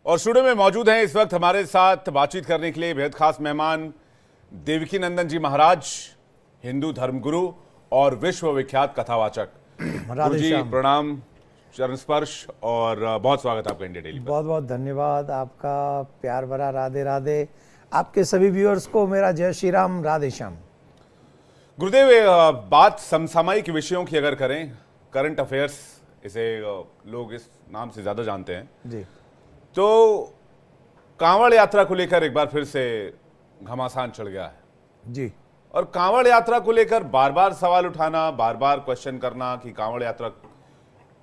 और स्टूडियो में मौजूद हैं इस वक्त हमारे साथ बातचीत करने के लिए बेहद खास मेहमान देवकी नंदन जी महाराज, हिंदू धर्मगुरु और विश्व विख्यात कथावाचक। गुरु जी प्रणाम, चरण स्पर्श और बहुत स्वागत आपका इंडिया डेली पर। बहुत बहुत धन्यवाद आपका, प्यार भरा राधे राधे। आपके सभी व्यूअर्स को मेरा जय श्री राम, राधे श्याम। गुरुदेव, बात समसामयिक विषयों की अगर करें, करंट अफेयर्स इसे लोग इस नाम से ज्यादा जानते हैं जी, तो कांवड़ यात्रा को लेकर एक बार फिर से घमासान चढ़ गया है जी। और कांवड़ यात्रा को लेकर बार बार सवाल उठाना, बार बार क्वेश्चन करना कि कांवड़ यात्रा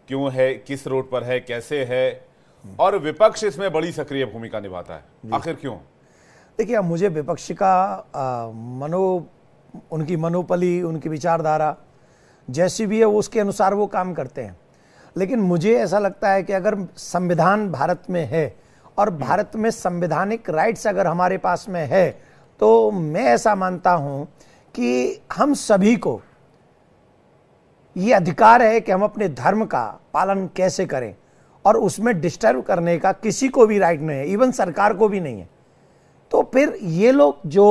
क्यों है, किस रूट पर है, कैसे है, और विपक्ष इसमें बड़ी सक्रिय भूमिका निभाता है। आखिर क्यों? देखिए, मुझे विपक्ष का उनकी मनोपली, उनकी विचारधारा जैसी भी है वो उसके अनुसार वो काम करते हैं। लेकिन मुझे ऐसा लगता है कि अगर संविधान भारत में है और भारत में संवैधानिक राइट्स अगर हमारे पास में है, तो मैं ऐसा मानता हूं कि हम सभी को ये अधिकार है कि हम अपने धर्म का पालन कैसे करें, और उसमें डिस्टर्ब करने का किसी को भी राइट नहीं है, इवन सरकार को भी नहीं है। तो फिर ये लोग जो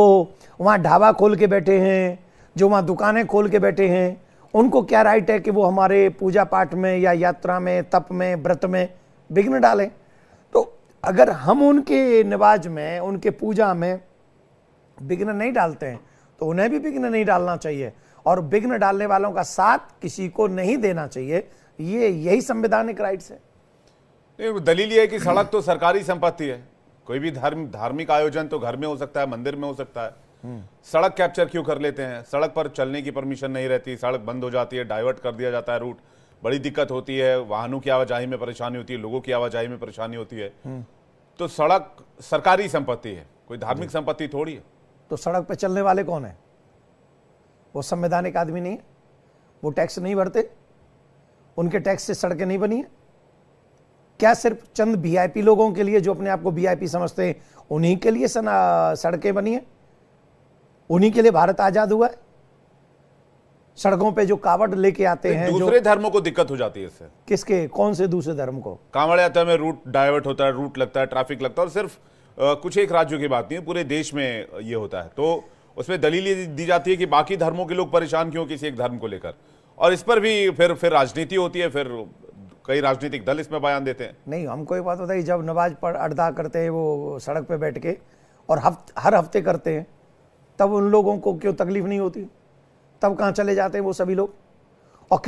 वहाँ ढाबा खोल के बैठे हैं, जो वहाँ दुकानें खोल के बैठे हैं, उनको क्या राइट है कि वो हमारे पूजा पाठ में या यात्रा में, तप में, व्रत में विघ्न डालें? तो अगर हम उनके निवाज में, उनके पूजा में विघ्न नहीं डालते हैं तो उन्हें भी विघ्न नहीं डालना चाहिए, और विघ्न डालने वालों का साथ किसी को नहीं देना चाहिए। यही संवैधानिक राइट्स है। दलील ये है कि सड़क तो सरकारी संपत्ति है, कोई भी धार्मिक आयोजन तो घर में हो सकता है, मंदिर में हो सकता है। सड़क कैप्चर क्यों कर लेते हैं? सड़क पर चलने की परमिशन नहीं रहती, सड़क बंद हो जाती है, डाइवर्ट कर दिया जाता है रूट, बड़ी दिक्कत होती है, वाहनों की आवाजाही में परेशानी होती है, लोगों की आवाजाही में परेशानी होती है। तो सड़क सरकारी संपत्ति है, कोई धार्मिक संपत्ति थोड़ी है। तो सड़क पर चलने वाले कौन है? वो संवैधानिक आदमी नहीं है? वो टैक्स नहीं भरते? उनके टैक्स से सड़कें नहीं बनी है? क्या सिर्फ चंद वीआईपी लोगों के लिए, जो अपने आप को वीआईपी समझते हैं, उन्हीं के लिए सड़कें बनी है? उन्हीं के लिए भारत आजाद हुआ है? सड़कों पे जो कावड़ लेके आते हैं, दूसरे धर्मों को दिक्कत हो जाती है इससे। किसके? कौन से दूसरे धर्म को? कांवड़ यात्रा में रूट डाइवर्ट होता है, रूट लगता है, ट्रैफिक लगता है, और सिर्फ कुछ एक राज्यों की बात नहीं है, पूरे देश में ये होता है। तो उसमें दलील ये दी जाती है कि बाकी धर्मों के लोग परेशान क्यों किसी एक धर्म को लेकर, और इस पर भी फिर राजनीति होती है, फिर कई राजनीतिक दल इसमें बयान देते हैं। नहीं, हमको एक बात बताइए, जब नमाज पढ़ अदा करते हैं वो सड़क पे बैठ के, और हर हफ्ते करते हैं, तब उन लोगों को क्यों तकलीफ नहीं होती? तब कहाँ चले जाते हैं वो सभी लोग?